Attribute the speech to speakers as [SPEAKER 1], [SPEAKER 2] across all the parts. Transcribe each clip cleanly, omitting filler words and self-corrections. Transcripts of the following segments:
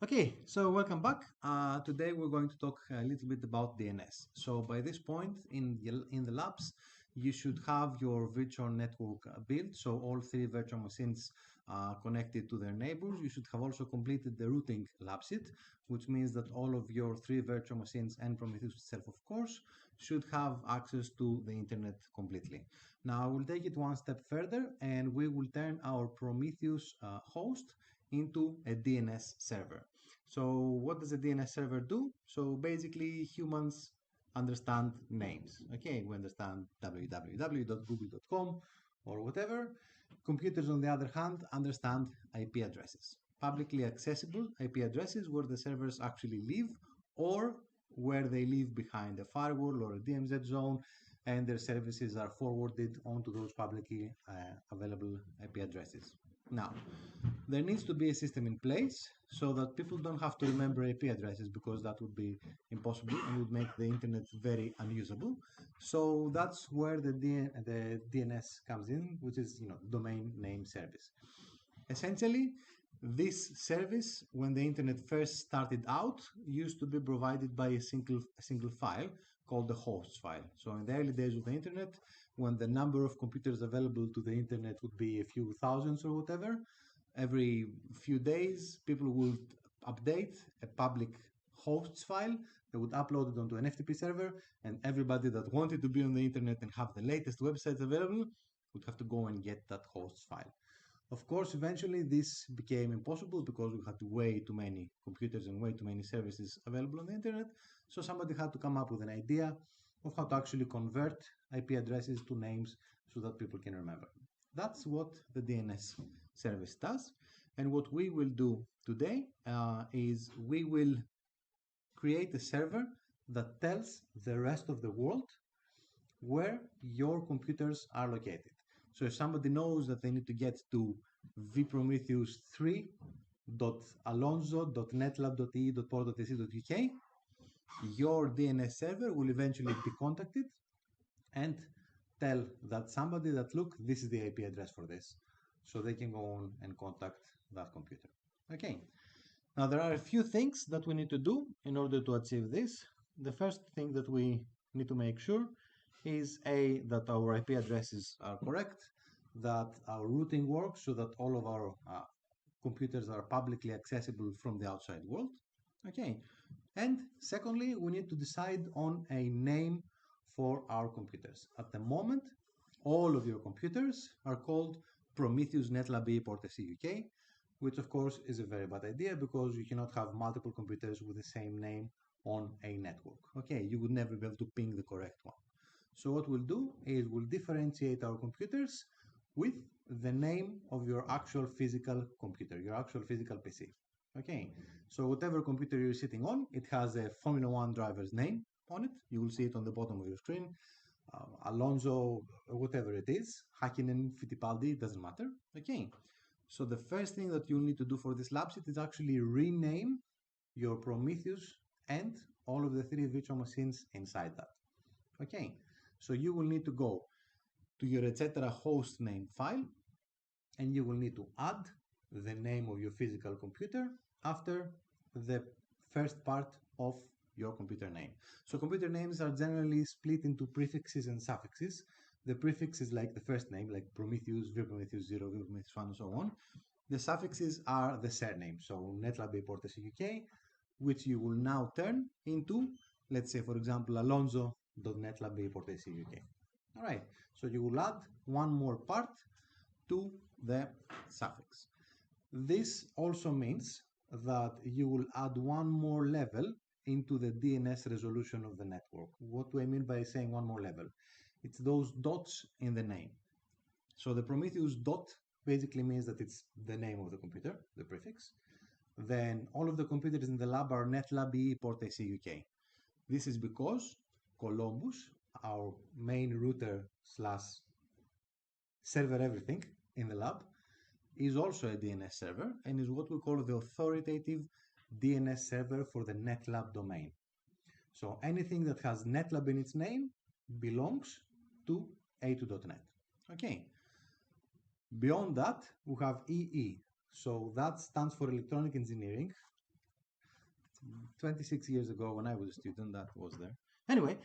[SPEAKER 1] Okay, so welcome back. Today we're going to talk a little bit about DNS. So by this point in the labs, you should have your virtual network built. So all three virtual machines connected to their neighbors. You should have also completed the routing lab sheet, which means that all of your three virtual machines and Prometheus itself, of course, should have access to the internet completely. Now we'll take it one step further and we will turn our Prometheus host into a DNS server. So what does a DNS server do? So basically humans understand names. Okay, we understand www.google.com or whatever. Computers, on the other hand, understand IP addresses. Publicly accessible IP addresses where the servers actually live or where they live behind a firewall or a DMZ zone and their services are forwarded onto those publicly available IP addresses. Now, there needs to be a system in place so that people don't have to remember IP addresses because that would be impossible and would make the internet very unusable. So that's where the DNS comes in, which is domain name service. Essentially, this service, when the internet first started out, used to be provided by a single file called the hosts file. So in the early days of the internet, when the number of computers available to the internet would be a few thousands or whatever, every few days people would update a public hosts file. They would upload it onto an FTP server, and everybody that wanted to be on the internet and have the latest websites available would have to go and get that hosts file. Of course, eventually this became impossible because we had way too many computers and way too many services available on the internet. So somebody had to come up with an idea of how to actually convert IP addresses to names so that people can remember. That's what the DNS service does. And what we will do today is we will create a server that tells the rest of the world where your computers are located. So if somebody knows that they need to get to vprometheus3.alonso.netlab.e.port.ac.uk, your DNS server will eventually be contacted and tell that somebody that, look, this is the IP address for this. So they can go on and contact that computer. Okay. Now there are a few things that we need to do in order to achieve this. The first thing that we need to make sure is that our IP addresses are correct, that our routing works so that all of our computers are publicly accessible from the outside world. Okay. And secondly, we need to decide on a name for our computers. At the moment, all of your computers are called Prometheus NetLab port UK, which of course is a very bad idea because you cannot have multiple computers with the same name on a network. Okay, you would never be able to ping the correct one. So what we'll do is we'll differentiate our computers with the name of your actual physical computer, your actual physical PC. Okay, so whatever computer you're sitting on, it has a Formula One driver's name on it. You will see it on the bottom of your screen. Alonso, whatever it is, Hakkinen, Fittipaldi, doesn't matter. Okay, so the first thing that you'll need to do for this lab sheet is actually rename your Prometheus and all of the three virtual machines inside that. Okay, so you will need to go to your etc. host name file and you will need to add the name of your physical computer after the first part of your computer name. So computer names are generally split into prefixes and suffixes. The prefix is like the first name, like Prometheus, vPrometheus 0, vPrometheus 1, and so on. The suffixes are the surname, so NetLab port UK, which you will now turn into, let's say, for example, alonso.netlab port UK. All right, so you will add one more part to the suffix. This also means that you will add one more level into the DNS resolution of the network. What do I mean by saying one more level? It's those dots in the name. So the Prometheus dot basically means that it's the name of the computer, the prefix. Then all of the computers in the lab are NetLab port UK. This is because Columbus, our main router / server everything in the lab, is also a DNS server and is what we call the authoritative DNS server for the NetLab domain. So anything that has NetLab in its name belongs to a2.net. Okay. Beyond that, we have EE. So that stands for electronic engineering. 26 years ago when I was a student, that was there. Anyway,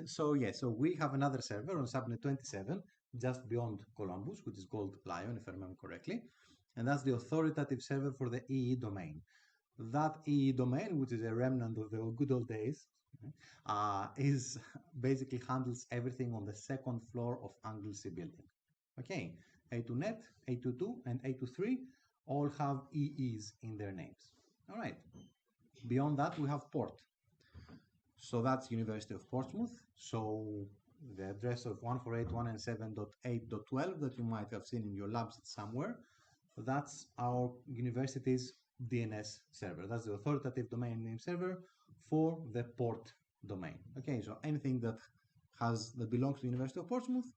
[SPEAKER 1] so we have another server on subnet 27, just beyond Columbus, which is called Lion, if I remember correctly. And that's the authoritative server for the EE domain. That EE domain, which is a remnant of the good old days, is basically handles everything on the second floor of Angle C building. Okay, A2net, A22, and A23 all have EEs in their names. All right. Beyond that, we have port. So that's University of Portsmouth. So the address of 148.197.8.12 that you might have seen in your labs somewhere, that's our university's DNS server. That's the authoritative domain name server for the port domain. Okay, so anything that belongs to University of Portsmouth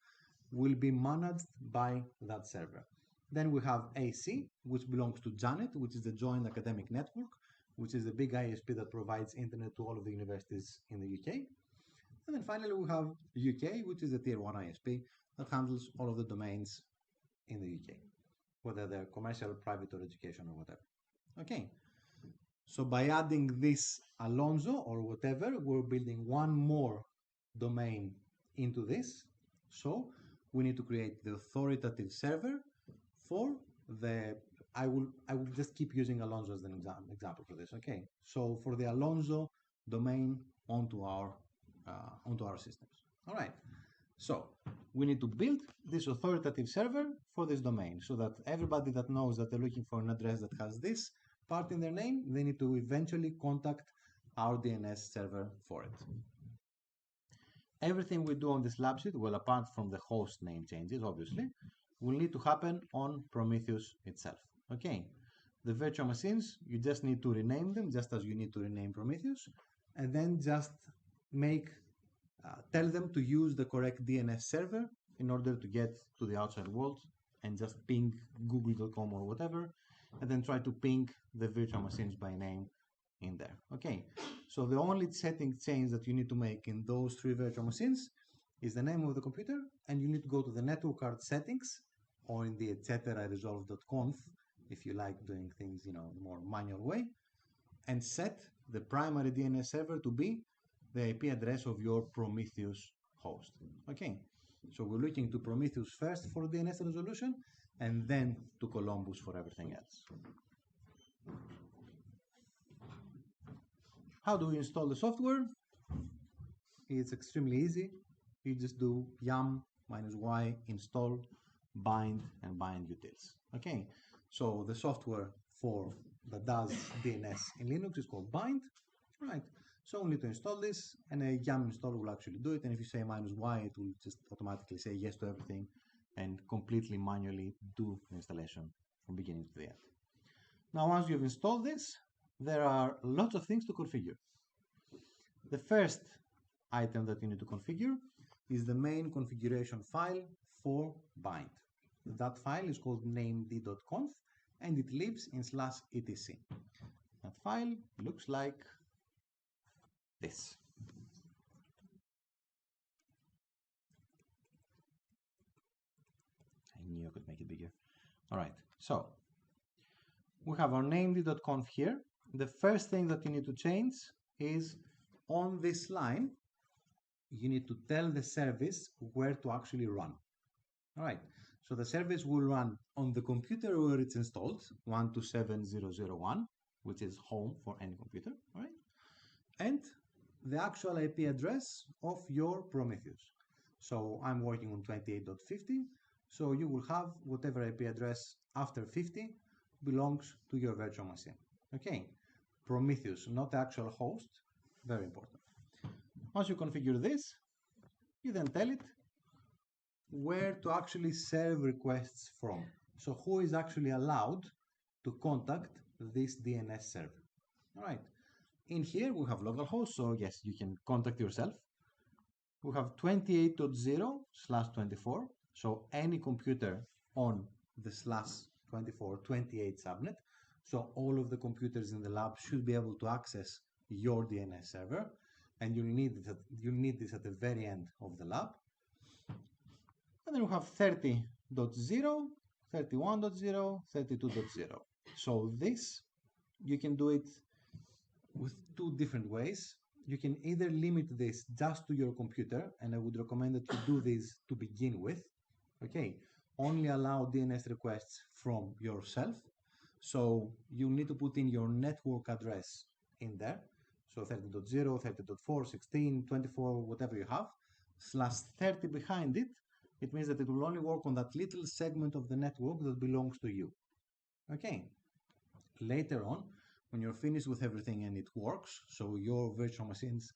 [SPEAKER 1] will be managed by that server. Then we have AC, which belongs to JANET, which is the Joint Academic Network, which is the big ISP that provides internet to all of the universities in the UK. And then finally we have UK, which is the tier 1 ISP that handles all of the domains in the UK, whether they're commercial, private, or education, or whatever. Okay, so by adding this Alonso or whatever, we're building one more domain into this. So we need to create the authoritative server for the, I will just keep using Alonso as an example for this. Okay, so for the Alonso domain onto our systems. All right, so we need to build this authoritative server for this domain so that everybody that knows that they're looking for an address that has this part in their name, they need to eventually contact our DNS server for it. Everything we do on this lab sheet, well, apart from the host name changes, obviously, will need to happen on Prometheus itself. Okay, the virtual machines, you just need to rename them just as you need to rename Prometheus, and then just tell them to use the correct DNS server in order to get to the outside world, and just ping google.com or whatever, and then try to ping the virtual machines by name in there. Okay, so the only setting change that you need to make in those three virtual machines is the name of the computer, and you need to go to the network card settings or in the etc resolve.conf if you like doing things in a more manual way, and set the primary DNS server to be the IP address of your Prometheus host. Okay, so we're looking to Prometheus first for DNS resolution and then to Columbus for everything else. How do we install the software? It's extremely easy. You just do yum -y install bind and bind utils. Okay, so the software that does DNS in Linux is called bind. Right, so we need to install this, and a yum install will actually do it. And if you say -y, it will just automatically say yes to everything and completely manually do the installation from beginning to the end. Now, once you've installed this, there are lots of things to configure. The first item that you need to configure is the main configuration file for bind. That file is called named.conf, and it lives in /etc. That file looks like this. I knew I could make it bigger. All right, so we have our named.conf here. The first thing that you need to change is on this line, you need to tell the service where to actually run. All right, so the service will run on the computer where it's installed, 127.0.0.1, which is home for any computer, all right? And the actual IP address of your Prometheus. So I'm working on 28.50, so you will have whatever IP address after 50 belongs to your virtual machine. Okay, Prometheus, not the actual host, very important. Once you configure this, you then tell it where to actually serve requests from. So who is actually allowed to contact this DNS server. All right, in here we have localhost, so yes, you can contact yourself. We have 28.0/24, so any computer on the /24/28 subnet. So all of the computers in the lab should be able to access your DNS server, and you'll need this at the very end of the lab. And then we have 30.0, 31.0, 32.0. So this, you can do it with two different ways. You can either limit this just to your computer, and I would recommend that you do this to begin with. Okay, only allow DNS requests from yourself. So you need to put in your network address in there. So 30.0, 30.4, 16, 24, whatever you have, /30 behind it. It means that it will only work on that little segment of the network that belongs to you. Okay. Later on, when you're finished with everything and it works, so your virtual machines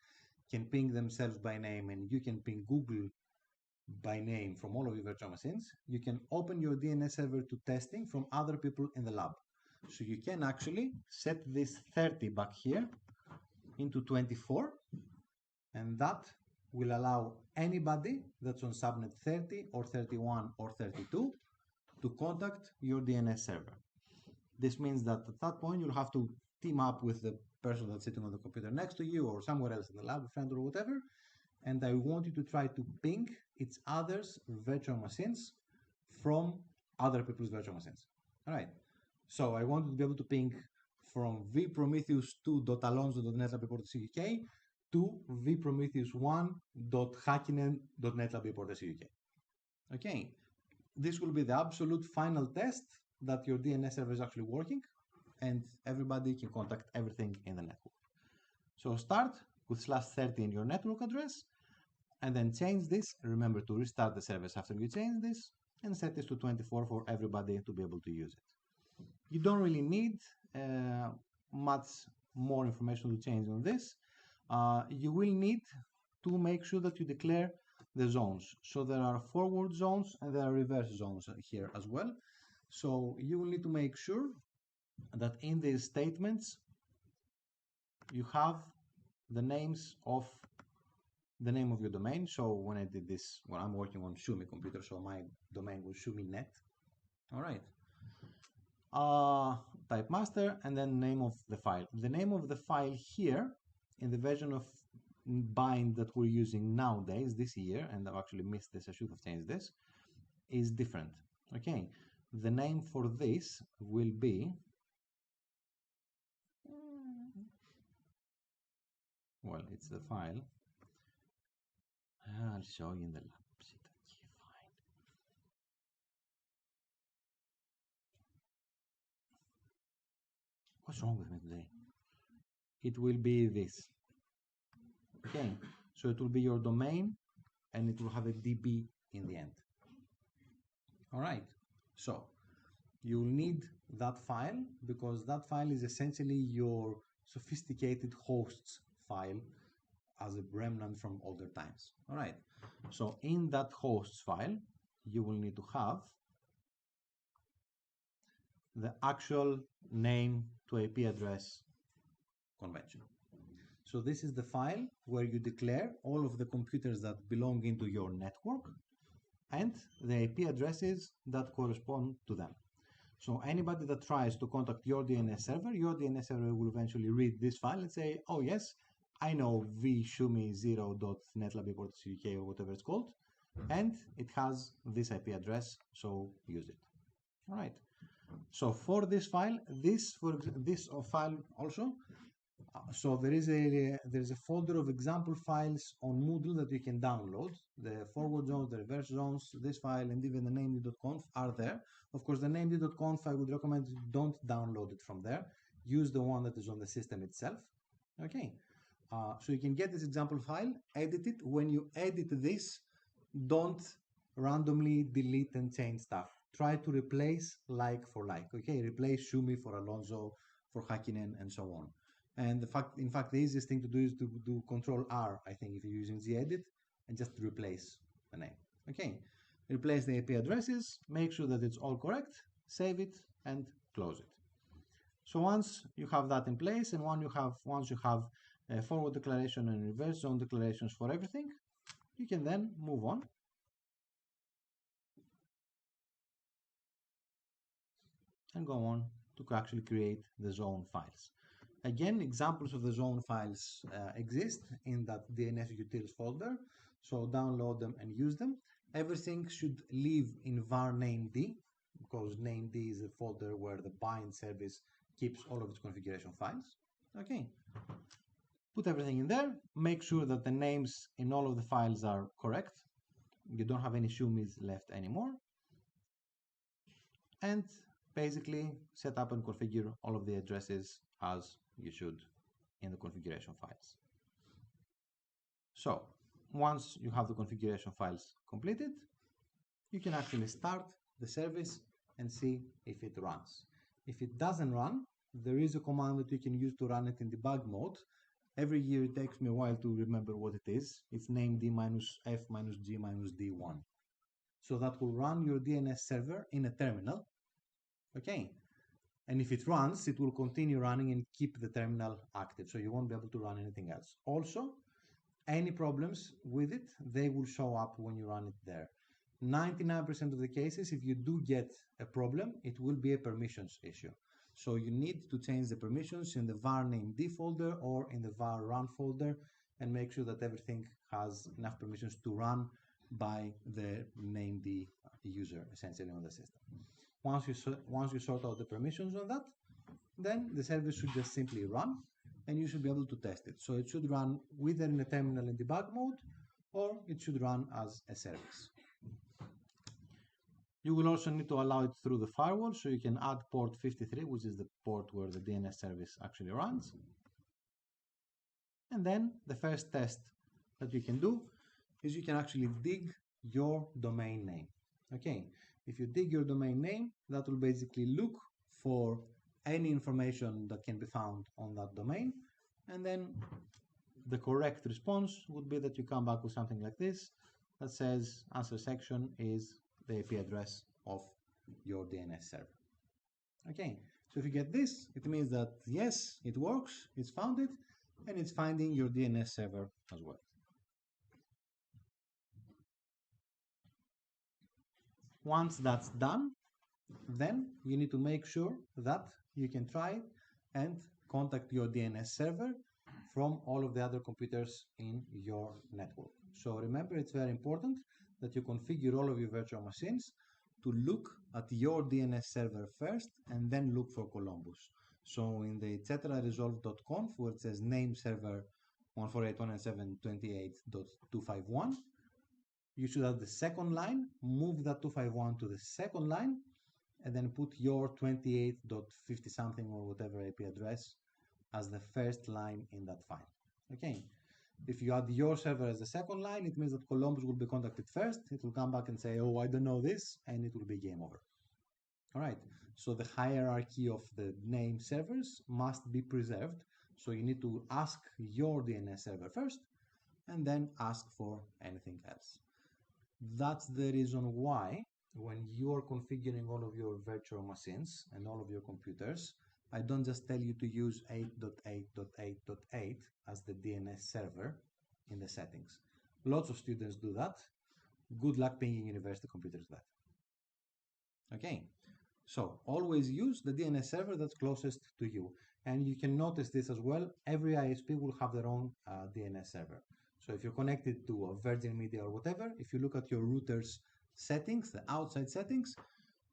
[SPEAKER 1] can ping themselves by name and you can ping Google by name from all of your virtual machines, you can open your DNS server to testing from other people in the lab. So you can actually set this 30 back here into 24, and that will allow anybody that's on subnet 30 or 31 or 32 to contact your DNS server. This means that at that point you'll have to team up with the person that's sitting on the computer next to you or somewhere else in the lab, a friend or whatever, and I want you to try to ping each other's virtual machines from other people's virtual machines. All right. So I want you to be able to ping from vprometheus2.alonso.netlab.uk to vprometheus1.hackinen.netlab.uk. Okay. This will be the absolute final test that your DNS server is actually working and everybody can contact everything in the network. So start with /30 in your network address and then change this. Remember to restart the service after you change this and set this to 24 for everybody to be able to use it. You don't really need much more information to change on this. You will need to make sure that you declare the zones. So there are forward zones and there are reverse zones here as well. So you will need to make sure that in these statements you have the names of the name of your domain. So when I did this, well, I'm working on Shumi computer, so my domain was ShumiNet. All right. Type master and then name of the file. The name of the file here in the version of bind that we're using nowadays this year, and I've actually missed this, I should have changed this, is different. Okay, the name for this will be, well, it's the file. I'll show you in the lab. What's wrong with me today? It will be this. Okay, so it will be your domain and it will have a DB in the end. All right, so you'll need that file because that file is essentially your sophisticated hosts file as a remnant from older times. All right, so in that hosts file, you will need to have the actual name to IP address convention. So this is the file where you declare all of the computers that belong into your network and the IP addresses that correspond to them. So anybody that tries to contact your DNS server will eventually read this file and say, oh yes, I know vshumi0.netlab.uk or whatever it's called, and it has this IP address, so use it. All right. So for this file, this file also, so there is a folder of example files on Moodle that you can download. The forward zones, the reverse zones, this file, and even the named.conf are there. Of course, the named.conf, I would recommend you don't download it from there. Use the one that is on the system itself. Okay. So you can get this example file, edit it. When you edit this, don't randomly delete and change stuff. Try to replace like for like. Okay, replace Shumi for Alonso, for Hakkinen, and so on. And in fact, the easiest thing to do is to do Control R, I think, if you're using gedit, and just replace the name. Okay, replace the IP addresses, make sure that it's all correct, save it, and close it. So once you have that in place, and once you have a forward declaration and reverse zone declarations for everything, you can then move on and go on to actually create the zone files. Again, examples of the zone files exist in that DNS utils folder, so download them and use them. Everything should live in var named, because named is a folder where the bind service keeps all of its configuration files. Okay. Put everything in there. Make sure that the names in all of the files are correct. You don't have any shumis left anymore. And basically set up and configure all of the addresses as you should in the configuration files. So once you have the configuration files completed, you can actually start the service and see if it runs. If it doesn't run, there is a command that you can use to run it in debug mode. Every year it takes me a while to remember what it is. It's named d-f-g-d1. So that will run your DNS server in a terminal. Okay. And if it runs, it will continue running and keep the terminal active. So you won't be able to run anything else. Also, any problems with it, they will show up when you run it there. 99% of the cases, if you do get a problem, it will be a permissions issue. So you need to change the permissions in the var named folder or in the var run folder and make sure that everything has enough permissions to run by the named user essentially on the system. Once you sort out the permissions on that, then the service should just simply run and you should be able to test it. So it should run either in a terminal in debug mode or it should run as a service. You will also need to allow it through the firewall, so you can add port 53, which is the port where the DNS service actually runs. And then the first test that you can do is you can actually dig your domain name. Okay, if you dig your domain name, that will basically look for any information that can be found on that domain, and then the correct response would be that you come back with something like this that says answer section is the IP address of your DNS server. Okay, so if you get this, it means that yes, it works, it's found it, and it's finding your DNS server as well. Once that's done, then you need to make sure that you can try and contact your DNS server from all of the other computers in your network. So remember, it's very important that you configure all of your virtual machines to look at your DNS server first and then look for Columbus. So in the etc.resolve.conf, where it says name server 148.197.28.251, you should have the second line, move that 251 to the second line, and then put your 28.50 something or whatever IP address as the first line in that file. Okay. If you add your server as the second line, it means that Columbus will be contacted first. It will come back and say, oh, I don't know this, and it will be game over. All right. So the hierarchy of the name servers must be preserved. So you need to ask your DNS server first, and then ask for anything else. That's the reason why when you're configuring all of your virtual machines and all of your computers, I don't just tell you to use 8.8.8.8 as the DNS server in the settings. Lots of students do that. Good luck pinging university computers that. Okay, so always use the DNS server that's closest to you. And you can notice this as well. Every ISP will have their own DNS server. So if you're connected to a Virgin Media or whatever, if you look at your router's settings, the outside settings,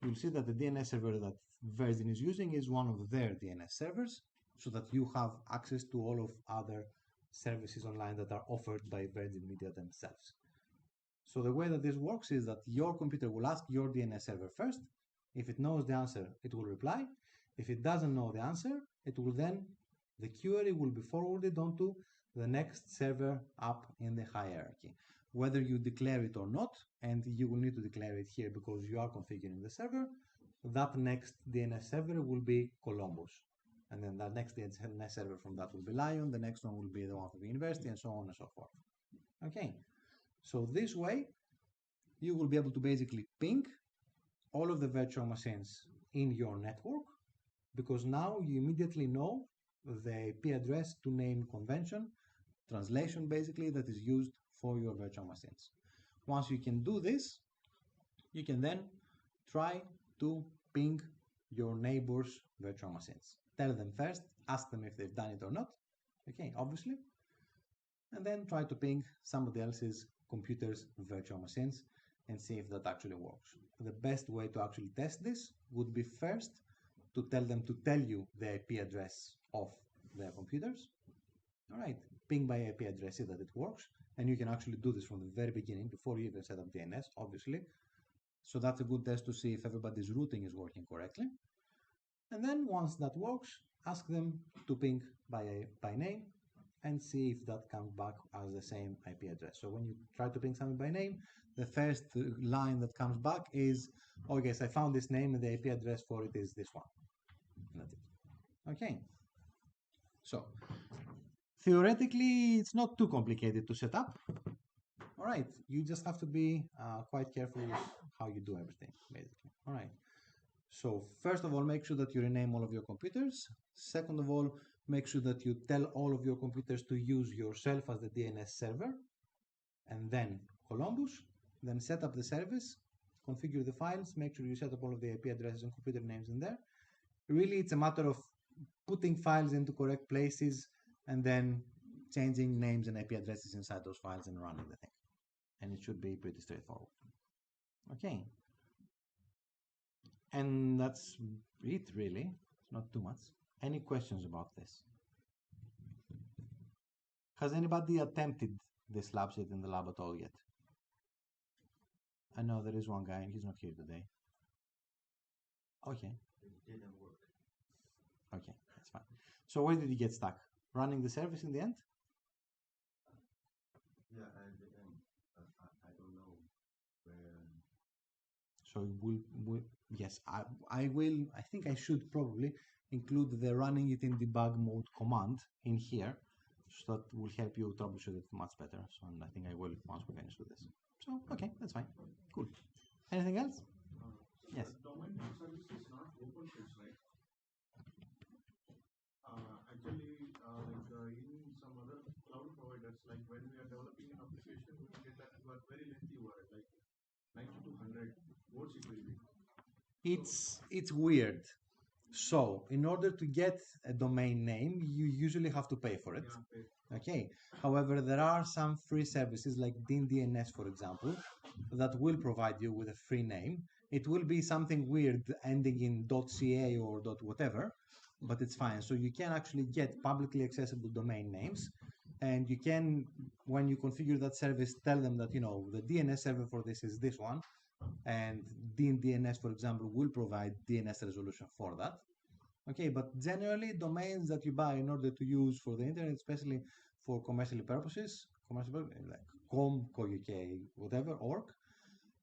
[SPEAKER 1] you'll see that the DNS server that Virgin is using is one of their DNS servers, so that you have access to all of other services online that are offered by Virgin Media themselves. So the way that this works is that your computer will ask your DNS server first. If it knows the answer, it will reply. If it doesn't know the answer, it will then, the query will be forwarded onto the next server up in the hierarchy. Whether you declare it or not, and you will need to declare it here because you are configuring the server, that next DNS server will be Columbus. And then that next DNS server from that will be Lion, the next one will be the one from the university, and so on and so forth. Okay, so this way, you will be able to basically ping all of the virtual machines in your network, because now you immediately know the IP address to name convention, translation basically, that is used for your virtual machines. Once you can do this, you can then try to ping your neighbors' virtual machines. Tell them first, ask them if they've done it or not, okay, obviously, and then try to ping somebody else's computer's virtual machines and see if that actually works. The best way to actually test this would be first to tell them to tell you the IP address of their computers. All right, ping by IP address, see that it works. And you can actually do this from the very beginning before you even set up DNS, obviously. So that's a good test to see if everybody's routing is working correctly. And then once that works, ask them to ping by name and see if that comes back as the same IP address. So when you try to ping something by name, the first line that comes back is, oh yes, I found this name and the IP address for it is this one. And that's it. Okay. So theoretically, it's not too complicated to set up. All right, you just have to be quite careful with how you do everything, basically. All right. So first of all, make sure that you rename all of your computers. Second of all, make sure that you tell all of your computers to use yourself as the DNS server, and then Columbus. Then set up the service, configure the files, make sure you set up all of the IP addresses and computer names in there. Really, it's a matter of putting files into correct places and then changing names and IP addresses inside those files and running the thing. And it should be pretty straightforward. Okay. And that's it, really. It's not too much. Any questions about this? Has anybody attempted this lab sheet in the lab at all yet? I know there is one guy and he's not here today. Okay.
[SPEAKER 2] It didn't work.
[SPEAKER 1] Okay, that's fine. So where did you get stuck? Running the service in the end?
[SPEAKER 2] Yeah, at the end. I don't know where.
[SPEAKER 1] So yes, I will, I think I should probably include the running it in debug mode command in here, so that will help you troubleshoot it much better. So I think I will once we finish with this. So, okay, that's fine. Cool. Anything else? Yes.
[SPEAKER 2] Domain name service is not open source, right? Actually, in some other cloud providers, like when we are developing an application, we get a very lengthy URL, like 90 to 100 words it will be.
[SPEAKER 1] It's weird. So, in order to get a domain name, you usually have to pay for it.
[SPEAKER 2] Yeah,
[SPEAKER 1] Okay. However, there are some free services like DNS, for example, that will provide you with a free name. It will be something weird ending in .ca or .whatever, but it's fine. So you can actually get publicly accessible domain names, and you can, when you configure that service, tell them that, you know, the DNS server for this is this one, and DNS, for example, will provide DNS resolution for that. Okay, but generally, domains that you buy in order to use for the internet, especially for commercial purposes, like com, co.uk, whatever, org,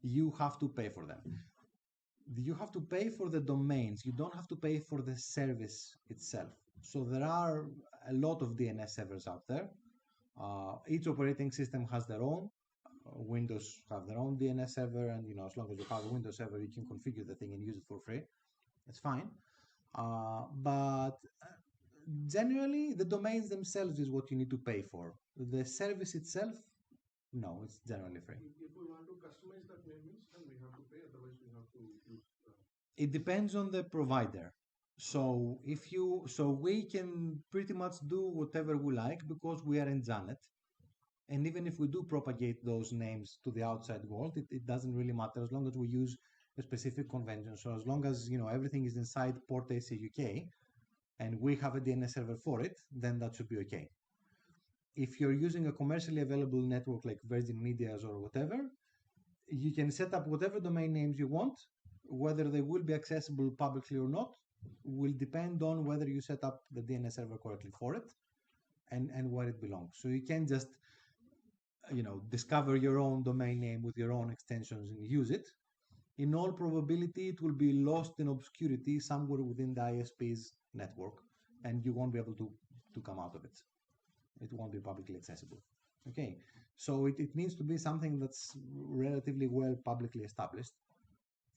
[SPEAKER 1] you have to pay for them. You have to pay for the domains. You don't have to pay for the service itself. So there are a lot of DNS servers out there. Each operating system has their own. Windows have their own DNS server, and as long as you have a Windows server, you can configure the thing and use it for free. It's fine. But generally, the domains themselves is what you need to pay for. The service itself, no, it's generally free.
[SPEAKER 2] If we want to customize that name, then we have to pay. Otherwise, we have to use.
[SPEAKER 1] It depends on the provider. So we can pretty much do whatever we like because we are in Janet. And even if we do propagate those names to the outside world, it doesn't really matter as long as we use a specific convention. So as long as everything is inside port AC UK and we have a DNS server for it, then that should be okay. If you're using a commercially available network like Virgin Media's or whatever, you can set up whatever domain names you want. Whether they will be accessible publicly or not will depend on whether you set up the DNS server correctly for it and where it belongs. So you can just discover your own domain name with your own extensions and use it. In all probability, it will be lost in obscurity somewhere within the ISP's network, and you won't be able to come out of it. It won't be publicly accessible. Okay, so it needs to be something that's relatively well publicly established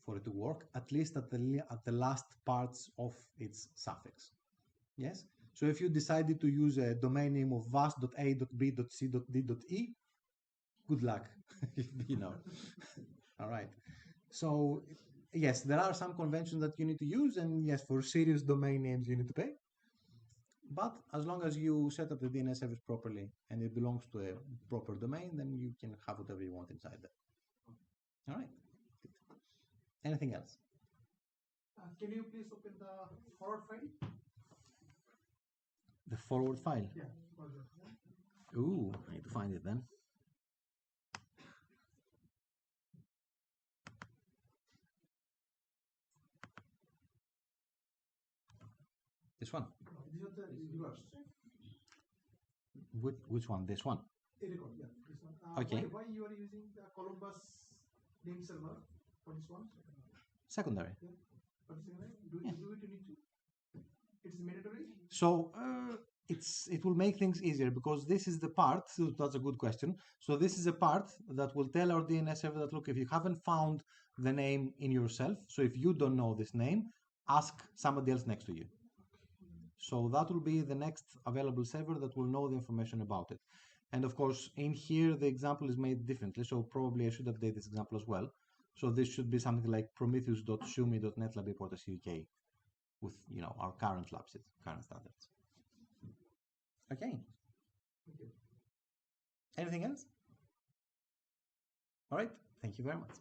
[SPEAKER 1] for it to work, at least at the last parts of its suffix. Yes. So if you decided to use a domain name of vas.a.b.c.d.e, good luck. All right. So yes, there are some conventions that you need to use, and yes, for serious domain names you need to pay. But as long as you set up the DNS service properly and it belongs to a proper domain, then you can have whatever you want inside there. All right. Anything else?
[SPEAKER 3] Can you please open the forward file?
[SPEAKER 1] The forward file.
[SPEAKER 2] Yeah.
[SPEAKER 1] Ooh, I need to find it then. This one.
[SPEAKER 2] These are the reverse.
[SPEAKER 1] Which one? This one.
[SPEAKER 2] Record, yeah. This one.
[SPEAKER 1] Okay.
[SPEAKER 2] Why you are using the Columbus name server for this one?
[SPEAKER 1] Secondary.
[SPEAKER 2] Yeah. For the secondary, do it need to? It's mandatory.
[SPEAKER 1] So it will make things easier because this is the part. So that's a good question. So this is a part that will tell our DNS server that look, if you haven't found the name in yourself, so if you don't know this name, ask somebody else next to you. So that will be the next available server that will know the information about it. And of course, in here, the example is made differently. So probably I should update this example as well. So this should be something like prometheus.shumi.netlab.uk with, our current labs, current standards. Okay. Anything else? All right. Thank you very much.